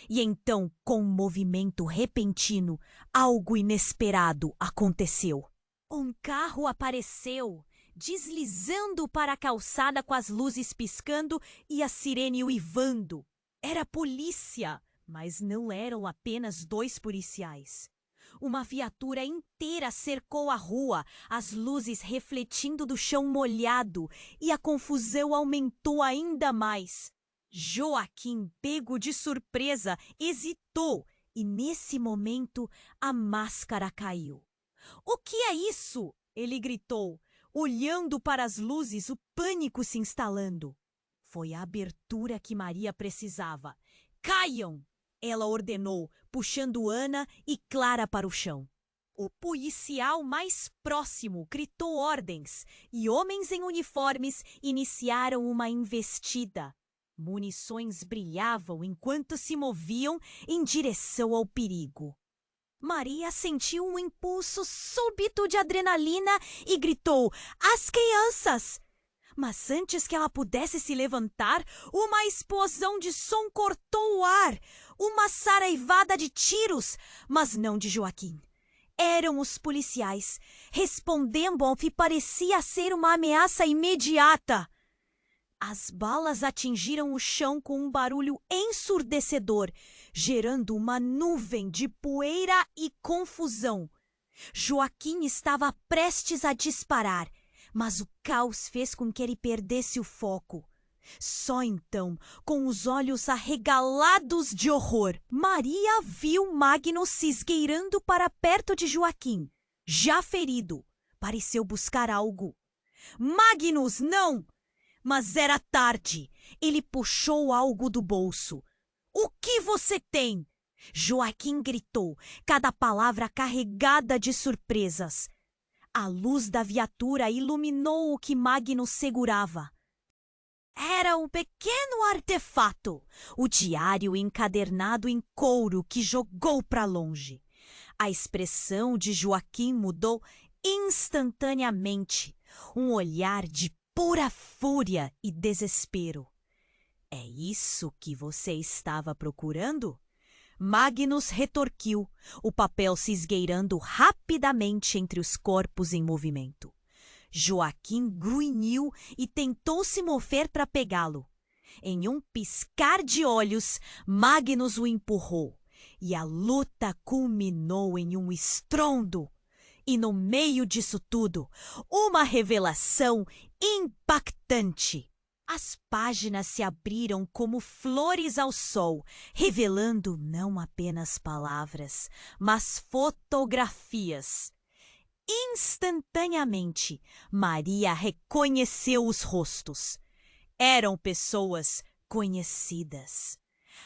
e então, com um movimento repentino, algo inesperado aconteceu. Um carro apareceu, deslizando para a calçada com as luzes piscando e a sirene uivando. Era a polícia! Mas não eram apenas 2 policiais. Uma viatura inteira cercou a rua, as luzes refletindo do chão molhado, e a confusão aumentou ainda mais. Joaquim, pego de surpresa, hesitou, e nesse momento a máscara caiu. "O que é isso?" ele gritou, olhando para as luzes, o pânico se instalando. Foi a abertura que Maria precisava. "Caiam!" ela ordenou, puxando Ana e Clara para o chão. O policial mais próximo gritou ordens e homens em uniformes iniciaram uma investida. Munições brilhavam enquanto se moviam em direção ao perigo. Maria sentiu um impulso súbito de adrenalina e gritou: "As crianças!" Mas antes que ela pudesse se levantar, uma explosão de som cortou o ar. Uma saraivada de tiros, mas não de Joaquim. Eram os policiais, respondendo ao que parecia ser uma ameaça imediata. As balas atingiram o chão com um barulho ensurdecedor, gerando uma nuvem de poeira e confusão. Joaquim estava prestes a disparar, mas o caos fez com que ele perdesse o foco. Só então, com os olhos arregalados de horror, Maria viu Magnus se esgueirando para perto de Joaquim. Já ferido, pareceu buscar algo. "Magnus, não!" Mas era tarde. Ele puxou algo do bolso. "O que você tem?" Joaquim gritou, cada palavra carregada de surpresas. A luz da viatura iluminou o que Magnus segurava. Era um pequeno artefato, o diário encadernado em couro que jogou para longe. A expressão de Joaquim mudou instantaneamente, um olhar de pura fúria e desespero. "É isso que você estava procurando?" Magnus retorquiu, o papel se esgueirando rapidamente entre os corpos em movimento. Joaquim grunhiu e tentou se mover para pegá-lo. Em um piscar de olhos, Magnus o empurrou, e a luta culminou em um estrondo. E no meio disso tudo, uma revelação impactante. As páginas se abriram como flores ao sol, revelando não apenas palavras, mas fotografias. Instantaneamente, Maria reconheceu os rostos. Eram pessoas conhecidas.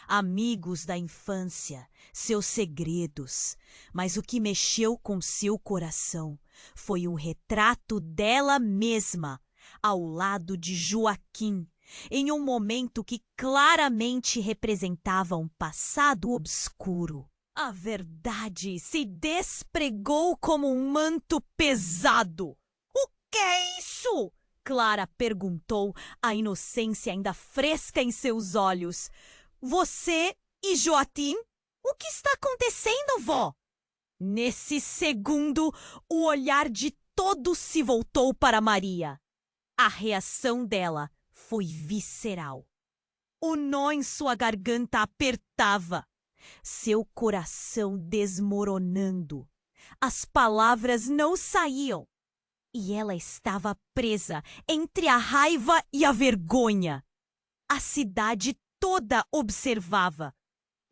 Amigos da infância, seus segredos. Mas o que mexeu com seu coração foi um retrato dela mesma, ao lado de Joaquim, em um momento que claramente representava um passado obscuro. A verdade se despregou como um manto pesado. "O que é isso?" Clara perguntou, a inocência ainda fresca em seus olhos. "Você e Joaquim? O que está acontecendo, vó?" Nesse segundo, o olhar de todos se voltou para Maria. A reação dela foi visceral. O nó em sua garganta apertava, seu coração desmoronando. As palavras não saíam. E ela estava presa entre a raiva e a vergonha. A cidade toda observava.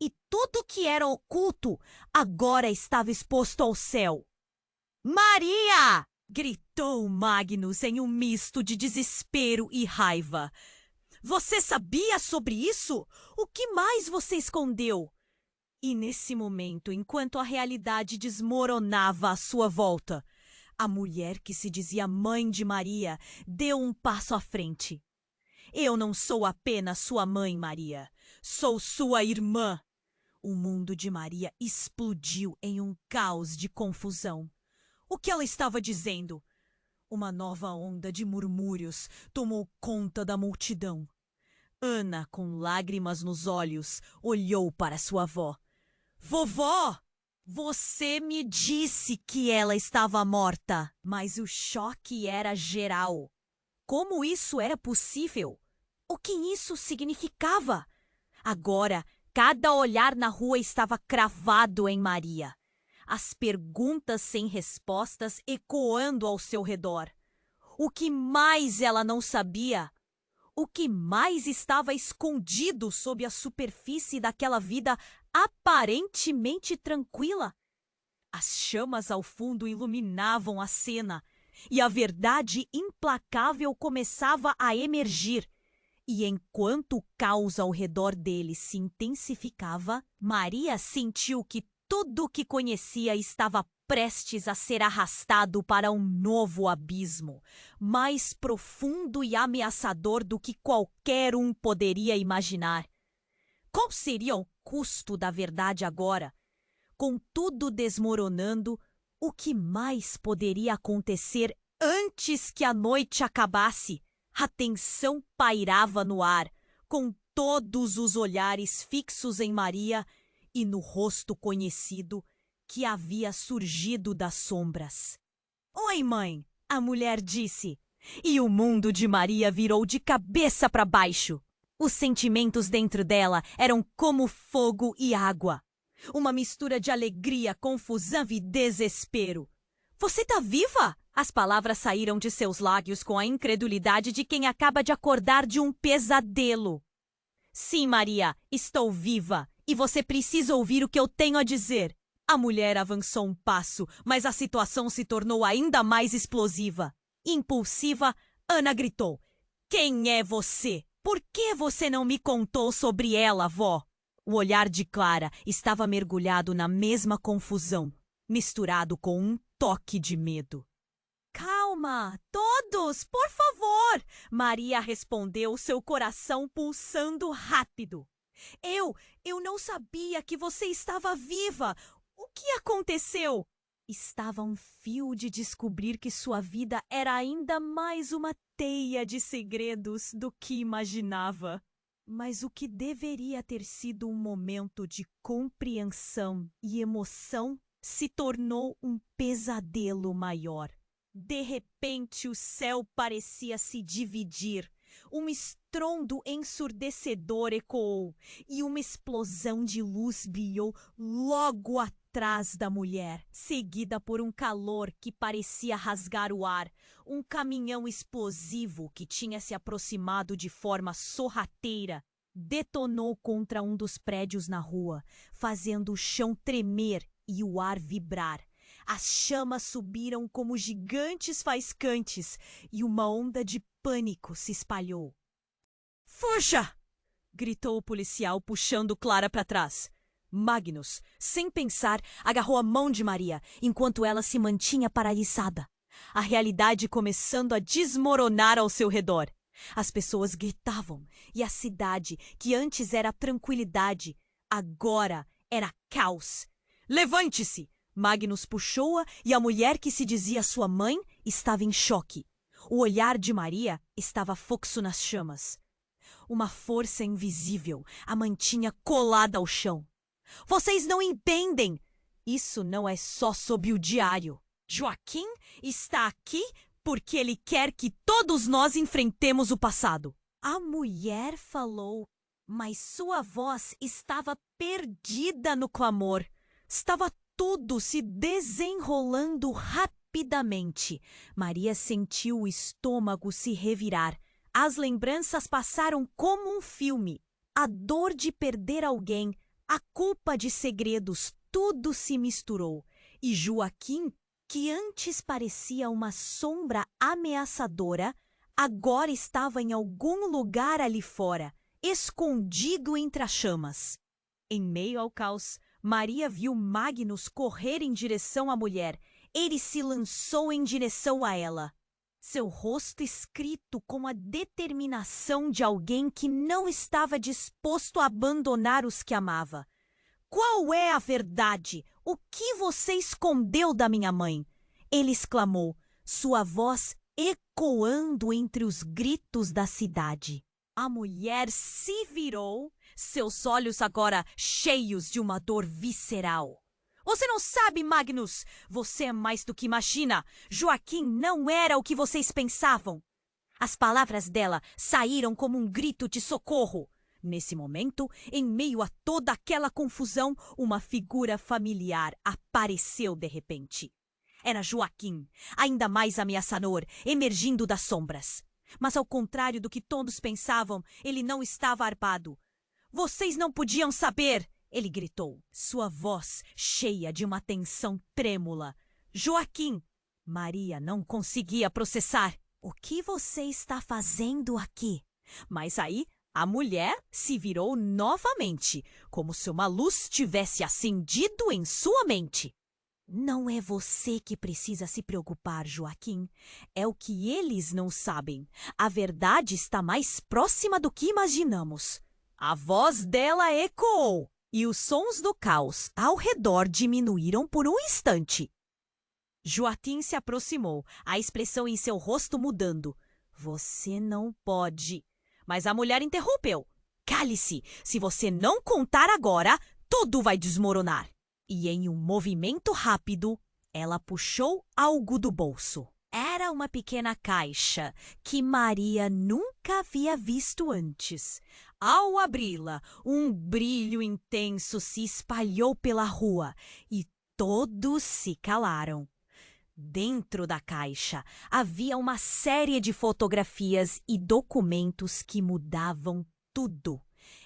E tudo que era oculto agora estava exposto ao céu. "Maria!" gritou Magnus em um misto de desespero e raiva. "Você sabia sobre isso? O que mais você escondeu?" E nesse momento, enquanto a realidade desmoronava à sua volta, a mulher que se dizia mãe de Maria deu um passo à frente. "Eu não sou apenas sua mãe, Maria. Sou sua irmã." O mundo de Maria explodiu em um caos de confusão. O que ela estava dizendo? Uma nova onda de murmúrios tomou conta da multidão. Ana, com lágrimas nos olhos, olhou para sua avó. "Vovó, você me disse que ela estava morta." Mas o choque era geral. Como isso era possível? O que isso significava? Agora, Cada olhar na rua estava cravado em Maria. As perguntas sem respostas ecoando ao seu redor. O que mais ela não sabia? O que mais estava escondido sob a superfície daquela vida aparentemente tranquila? As chamas ao fundo iluminavam a cena, e a verdade implacável começava a emergir. E enquanto o caos ao redor dele se intensificava, Maria sentiu que tudo o que conhecia estava prestes a ser arrastado para um novo abismo, mais profundo e ameaçador do que qualquer um poderia imaginar. Qual seria o custo da verdade agora? Com tudo desmoronando, o que mais poderia acontecer antes que a noite acabasse? A tensão pairava no ar, com todos os olhares fixos em Maria e no rosto conhecido que havia surgido das sombras. "Oi, mãe!" a mulher disse, e o mundo de Maria virou de cabeça para baixo. Os sentimentos dentro dela eram como fogo e água. Uma mistura de alegria, confusão e desespero. "Você tá viva?" As palavras saíram de seus lábios com a incredulidade de quem acaba de acordar de um pesadelo. "Sim, Maria, estou viva, e você precisa ouvir o que eu tenho a dizer." A mulher avançou um passo, mas a situação se tornou ainda mais explosiva. Impulsiva, Ana gritou: "Quem é você? Por que você não me contou sobre ela, vó?" O olhar de Clara estava mergulhado na mesma confusão, misturado com um toque de medo. "Calma, todos, por favor!" Maria respondeu, seu coração pulsando rápido. Eu não sabia que você estava viva. O que aconteceu?" Estava a um fio de descobrir que sua vida era ainda mais uma teia de segredos do que imaginava. Mas o que deveria ter sido um momento de compreensão e emoção se tornou um pesadelo maior. De repente, o céu parecia se dividir. Um estrondo ensurdecedor ecoou e uma explosão de luz brilhou logo atrás da mulher, seguida por um calor que parecia rasgar o ar. Um caminhão explosivo que tinha se aproximado de forma sorrateira detonou contra um dos prédios na rua, fazendo o chão tremer e o ar vibrar. As chamas subiram como gigantes faiscantes e uma onda de pânico se espalhou. "Fuja!" gritou o policial, puxando Clara para trás. Magnus, sem pensar, agarrou a mão de Maria, enquanto ela se mantinha paralisada. A realidade começando a desmoronar ao seu redor. As pessoas gritavam, e a cidade, que antes era tranquilidade, agora era caos. "Levante-se!" Magnus puxou-a e a mulher que se dizia sua mãe estava em choque. O olhar de Maria estava fixo nas chamas. Uma força invisível a mantinha colada ao chão. "Vocês não entendem! Isso não é só sob o diário. Joaquim está aqui porque ele quer que todos nós enfrentemos o passado." A mulher falou, mas sua voz estava perdida no clamor. Estava tudo se desenrolando rapidamente. Maria sentiu o estômago se revirar. As lembranças passaram como um filme. A dor de perder alguém, a culpa de segredos, tudo se misturou. E Joaquim, que antes parecia uma sombra ameaçadora, agora estava em algum lugar ali fora, escondido entre as chamas. Em meio ao caos, Maria viu Magnus correr em direção à mulher. Ele se lançou em direção a ela. Seu rosto escrito com a determinação de alguém que não estava disposto a abandonar os que amava. "Qual é a verdade? O que você escondeu da minha mãe?" Ele exclamou, sua voz ecoando entre os gritos da cidade. A mulher se virou, seus olhos agora cheios de uma dor visceral. "Você não sabe, Magnus! Você é mais do que imagina! Joaquim não era o que vocês pensavam!" As palavras dela saíram como um grito de socorro. Nesse momento, em meio a toda aquela confusão, uma figura familiar apareceu de repente. Era Joaquim, ainda mais ameaçador, emergindo das sombras. Mas ao contrário do que todos pensavam, ele não estava armado. "Vocês não podiam saber!" ele gritou, sua voz cheia de uma tensão trêmula. "Joaquim!" Maria não conseguia processar. "O que você está fazendo aqui?" Mas aí a mulher se virou novamente, como se uma luz tivesse acendido em sua mente. "Não é você que precisa se preocupar, Joaquim. É o que eles não sabem. A verdade está mais próxima do que imaginamos." A voz dela ecoou, e os sons do caos ao redor diminuíram por um instante. Joaquim se aproximou, a expressão em seu rosto mudando. "Você não pode." Mas a mulher interrompeu. "Cale-se! Se você não contar agora, tudo vai desmoronar." E em um movimento rápido, ela puxou algo do bolso. Era uma pequena caixa que Maria nunca havia visto antes. Ao abri-la, um brilho intenso se espalhou pela rua e todos se calaram. Dentro da caixa havia uma série de fotografias e documentos que mudavam tudo.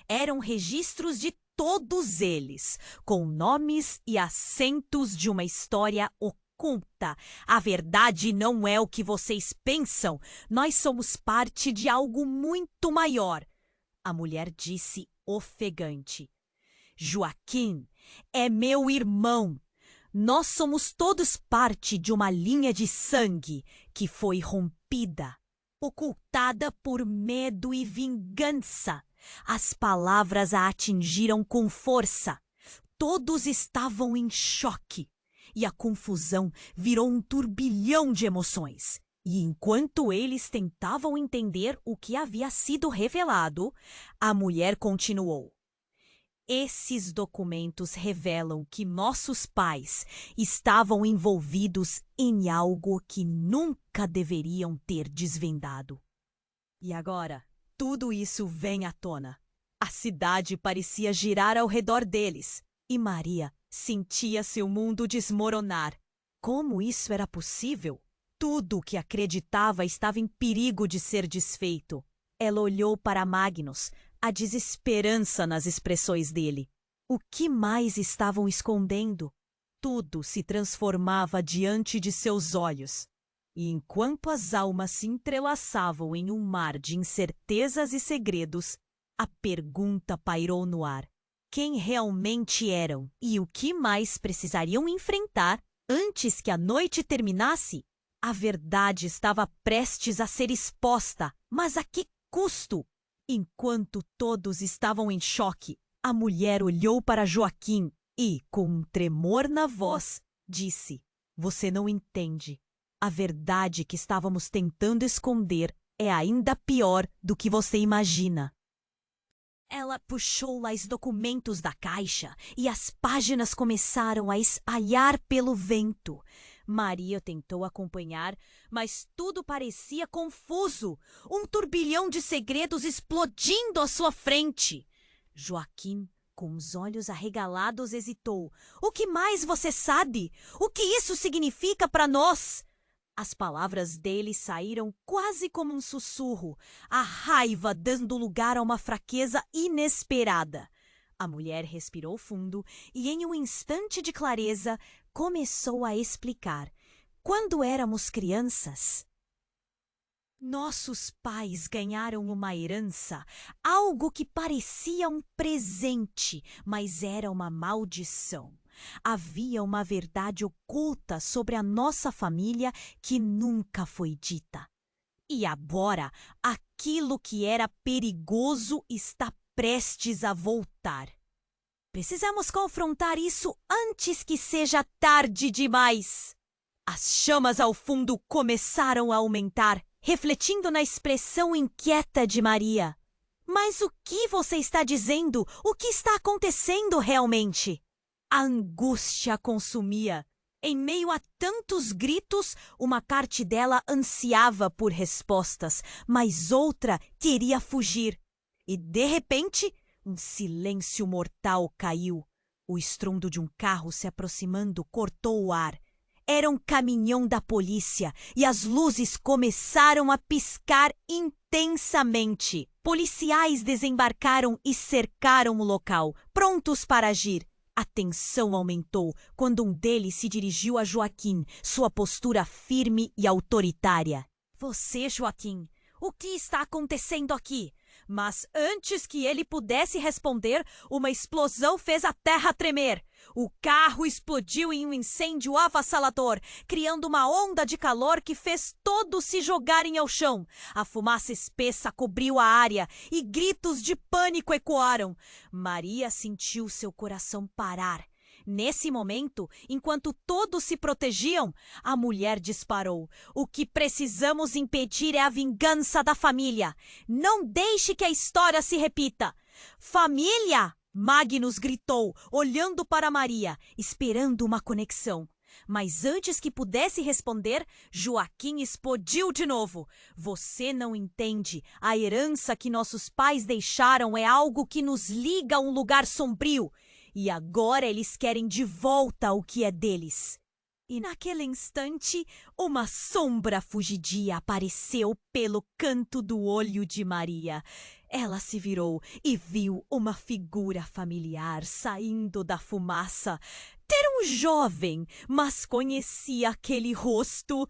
Eram registros de todos eles, com nomes e acentos de uma história oculta. "A verdade não é o que vocês pensam. Nós somos parte de algo muito maior", a mulher disse ofegante. "Joaquim é meu irmão. Nós somos todos parte de uma linha de sangue que foi rompida, ocultada por medo e vingança." As palavras a atingiram com força. Todos estavam em choque e a confusão virou um turbilhão de emoções. E enquanto eles tentavam entender o que havia sido revelado, a mulher continuou. "Esses documentos revelam que nossos pais estavam envolvidos em algo que nunca deveriam ter desvendado. E agora, tudo isso vem à tona. A cidade parecia girar ao redor deles, e Maria sentia seu mundo desmoronar. Como isso era possível? Tudo o que acreditava estava em perigo de ser desfeito. Ela olhou para Magnus, a desesperança nas expressões dele. O que mais estavam escondendo? Tudo se transformava diante de seus olhos. E enquanto as almas se entrelaçavam em um mar de incertezas e segredos, a pergunta pairou no ar. Quem realmente eram e o que mais precisariam enfrentar antes que a noite terminasse? A verdade estava prestes a ser exposta, mas a que custo? Enquanto todos estavam em choque, a mulher olhou para Joaquim e, com um tremor na voz, disse: "Você não entende. A verdade que estávamos tentando esconder é ainda pior do que você imagina." Ela puxou lá os documentos da caixa e as páginas começaram a espalhar pelo vento. Maria tentou acompanhar, mas tudo parecia confuso. Um turbilhão de segredos explodindo à sua frente. Joaquim, com os olhos arregalados, hesitou. "O que mais você sabe? O que isso significa para nós?" As palavras dele saíram quase como um sussurro, a raiva dando lugar a uma fraqueza inesperada. A mulher respirou fundo e, em um instante de clareza, começou a explicar. "Quando éramos crianças, nossos pais ganharam uma herança, algo que parecia um presente, mas era uma maldição. Havia uma verdade oculta sobre a nossa família que nunca foi dita. E agora, aquilo que era perigoso está prestes a voltar. Precisamos confrontar isso antes que seja tarde demais." As chamas ao fundo começaram a aumentar, refletindo na expressão inquieta de Maria. "Mas o que você está dizendo? O que está acontecendo realmente?" A angústia a consumia. Em meio a tantos gritos, uma parte dela ansiava por respostas, mas outra queria fugir. E, de repente, um silêncio mortal caiu. O estrondo de um carro se aproximando cortou o ar. Era um caminhão da polícia e as luzes começaram a piscar intensamente. Policiais desembarcaram e cercaram o local, prontos para agir. A tensão aumentou quando um deles se dirigiu a Joaquim, sua postura firme e autoritária. Você, Joaquim, o que está acontecendo aqui? Mas antes que ele pudesse responder, uma explosão fez a terra tremer. O carro explodiu em um incêndio avassalador, criando uma onda de calor que fez todos se jogarem ao chão. A fumaça espessa cobriu a área e gritos de pânico ecoaram. Maria sentiu seu coração parar. Nesse momento, enquanto todos se protegiam, a mulher disparou. O que precisamos impedir é a vingança da família. Não deixe que a história se repita. Família! Magnus gritou, olhando para Maria, esperando uma conexão. Mas antes que pudesse responder, Joaquim explodiu de novo. Você não entende. A herança que nossos pais deixaram é algo que nos liga a um lugar sombrio. E agora eles querem de volta o que é deles. E naquele instante, uma sombra fugidia apareceu pelo canto do olho de Maria. Ela se virou e viu uma figura familiar saindo da fumaça. Era um jovem, mas conhecia aquele rosto.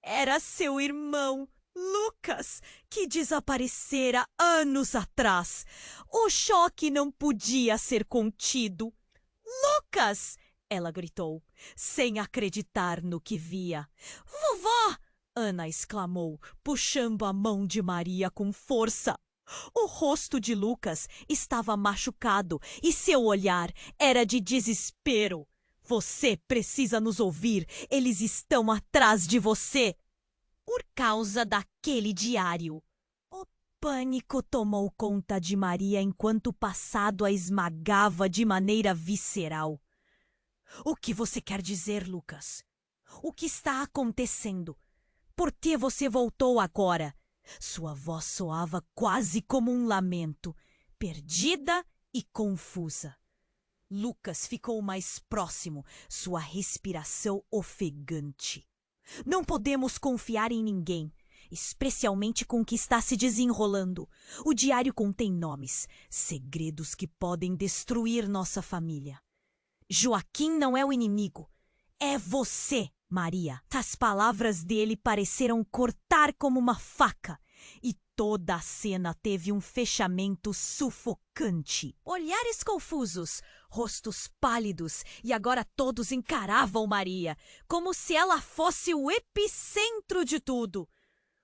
Era seu irmão, Lucas, que desaparecera anos atrás. O choque não podia ser contido. Lucas! Ela gritou, sem acreditar no que via. Vovó! Ana exclamou, puxando a mão de Maria com força. O rosto de Lucas estava machucado e seu olhar era de desespero. Você precisa nos ouvir. Eles estão atrás de você. Por causa daquele diário. O pânico tomou conta de Maria enquanto o passado a esmagava de maneira visceral. O que você quer dizer, Lucas? O que está acontecendo? Por que você voltou agora? Sua voz soava quase como um lamento, perdida e confusa. Lucas ficou mais próximo, sua respiração ofegante. Não podemos confiar em ninguém, especialmente com o que está se desenrolando. O diário contém nomes, segredos que podem destruir nossa família. Joaquim não é o inimigo, é você, Maria. As palavras dele pareceram cortar como uma faca e toda a cena teve um fechamento sufocante. Olhares confusos, rostos pálidos e agora todos encaravam Maria, como se ela fosse o epicentro de tudo.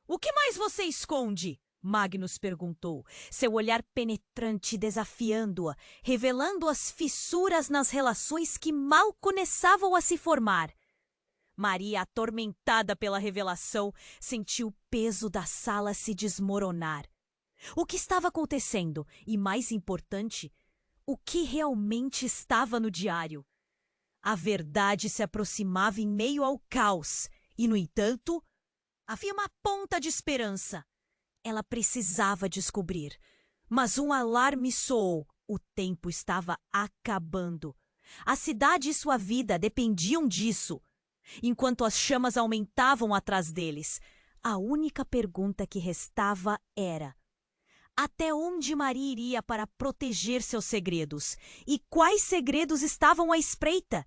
O que mais você esconde? Magnus perguntou, seu olhar penetrante desafiando-a, revelando as fissuras nas relações que mal começavam a se formar. Maria, atormentada pela revelação, sentiu o peso da sala se desmoronar. O que estava acontecendo? E, mais importante, o que realmente estava no diário? A verdade se aproximava em meio ao caos e, no entanto, havia uma ponta de esperança. Ela precisava descobrir. Mas um alarme soou. O tempo estava acabando. A cidade e sua vida dependiam disso. Enquanto as chamas aumentavam atrás deles, a única pergunta que restava era: até onde Maria iria para proteger seus segredos? E quais segredos estavam à espreita?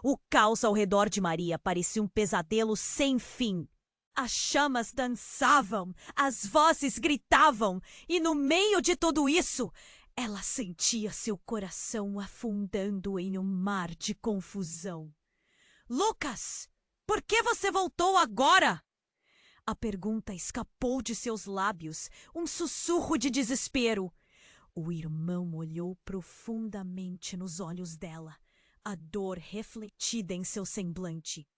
O caos ao redor de Maria parecia um pesadelo sem fim. As chamas dançavam, as vozes gritavam, e no meio de tudo isso, ela sentia seu coração afundando em um mar de confusão. Lucas, por que você voltou agora? A pergunta escapou de seus lábios, um sussurro de desespero. O irmão olhou profundamente nos olhos dela, a dor refletida em seu semblante.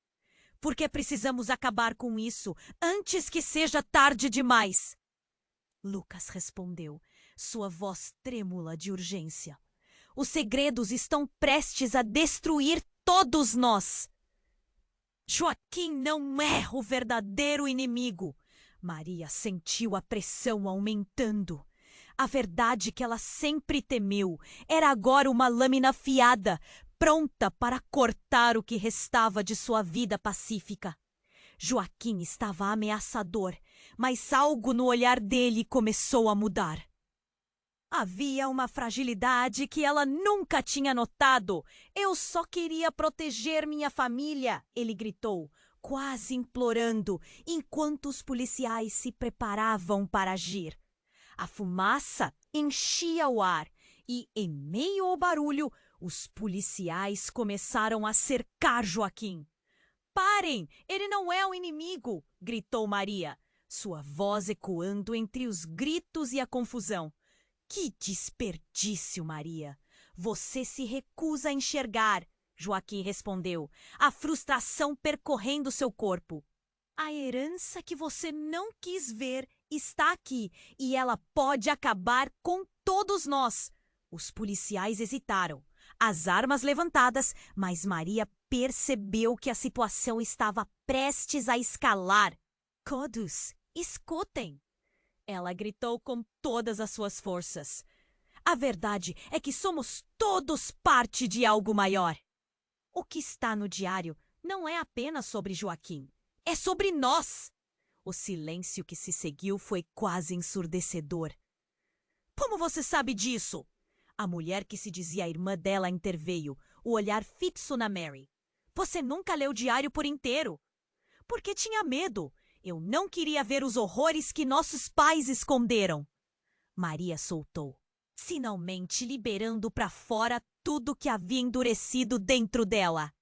Porque precisamos acabar com isso antes que seja tarde demais. Lucas respondeu, sua voz trêmula de urgência. Os segredos estão prestes a destruir todos nós. Joaquim não é o verdadeiro inimigo. Maria sentiu a pressão aumentando. A verdade que ela sempre temeu era agora uma lâmina afiada, pronta para cortar o que restava de sua vida pacífica. Joaquim estava ameaçador, mas algo no olhar dele começou a mudar. Havia uma fragilidade que ela nunca tinha notado. Eu só queria proteger minha família, ele gritou, quase implorando, enquanto os policiais se preparavam para agir. A fumaça enchia o ar e, em meio ao barulho, os policiais começaram a cercar Joaquim. Parem! Ele não é um inimigo! Gritou Maria, sua voz ecoando entre os gritos e a confusão. Que desperdício, Maria! Você se recusa a enxergar, Joaquim respondeu, a frustração percorrendo seu corpo. A herança que você não quis ver está aqui e ela pode acabar com todos nós. Os policiais hesitaram, as armas levantadas, mas Maria percebeu que a situação estava prestes a escalar. Todos, escutem! Ela gritou com todas as suas forças. A verdade é que somos todos parte de algo maior. O que está no diário não é apenas sobre Joaquim. É sobre nós! O silêncio que se seguiu foi quase ensurdecedor. Como você sabe disso? A mulher que se dizia a irmã dela interveio, o olhar fixo na Mary. Você nunca leu o diário por inteiro? Porque tinha medo. Eu não queria ver os horrores que nossos pais esconderam. Maria soltou, finalmente liberando para fora tudo que havia endurecido dentro dela.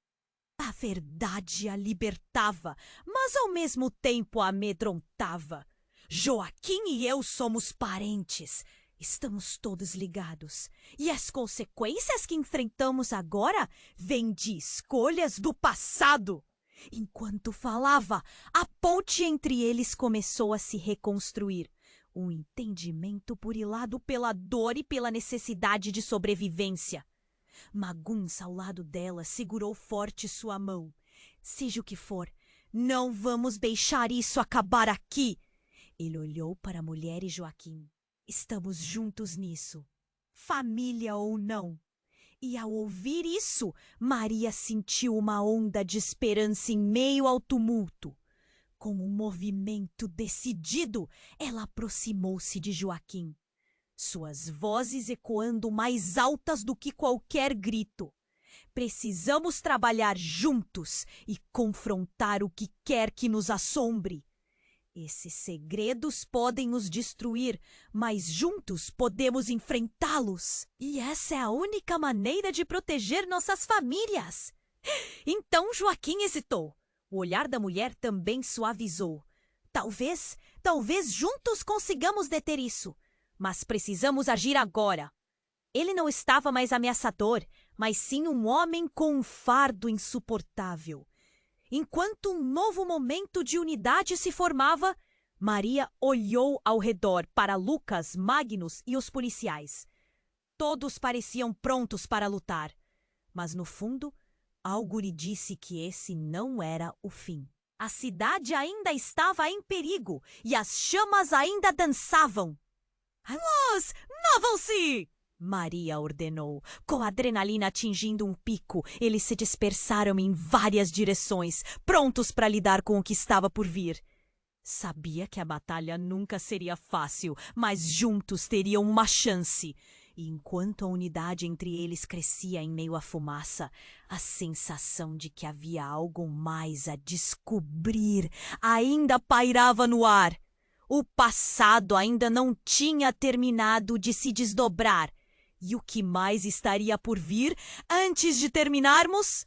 A verdade a libertava, mas ao mesmo tempo a amedrontava. Joaquim e eu somos parentes. Estamos todos ligados. E as consequências que enfrentamos agora vêm de escolhas do passado. Enquanto falava, a ponte entre eles começou a se reconstruir. Um entendimento burilado pela dor e pela necessidade de sobrevivência. Maguns, ao lado dela, segurou forte sua mão. Seja o que for, não vamos deixar isso acabar aqui. Ele olhou para a mulher e Joaquim. Estamos juntos nisso, família ou não. E ao ouvir isso, Maria sentiu uma onda de esperança em meio ao tumulto. Com um movimento decidido, ela aproximou-se de Joaquim, suas vozes ecoando mais altas do que qualquer grito. Precisamos trabalhar juntos e confrontar o que quer que nos assombre. Esses segredos podem nos destruir, mas juntos podemos enfrentá-los. E essa é a única maneira de proteger nossas famílias. Então Joaquim hesitou. O olhar da mulher também suavizou. Talvez juntos consigamos deter isso. Mas precisamos agir agora. Ele não estava mais ameaçador, mas sim um homem com um fardo insuportável. Enquanto um novo momento de unidade se formava, Maria olhou ao redor para Lucas, Magnus e os policiais. Todos pareciam prontos para lutar, mas no fundo, algo lhe disse que esse não era o fim. A cidade ainda estava em perigo e as chamas ainda dançavam. Vamos, movam-se! Maria ordenou. Com a adrenalina atingindo um pico, eles se dispersaram em várias direções, prontos para lidar com o que estava por vir. Sabia que a batalha nunca seria fácil, mas juntos teriam uma chance. E enquanto a unidade entre eles crescia em meio à fumaça, a sensação de que havia algo mais a descobrir ainda pairava no ar. O passado ainda não tinha terminado de se desdobrar. E o que mais estaria por vir antes de terminarmos?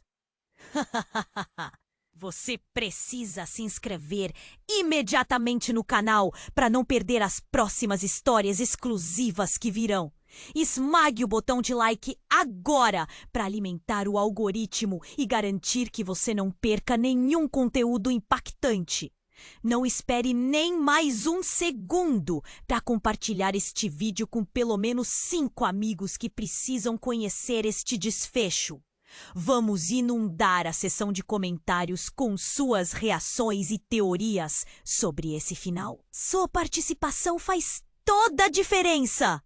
Você precisa se inscrever imediatamente no canal para não perder as próximas histórias exclusivas que virão. Esmague o botão de like agora para alimentar o algoritmo e garantir que você não perca nenhum conteúdo impactante. Não espere nem mais um segundo para compartilhar este vídeo com pelo menos 5 amigos que precisam conhecer este desfecho. Vamos inundar a seção de comentários com suas reações e teorias sobre esse final. Sua participação faz toda a diferença.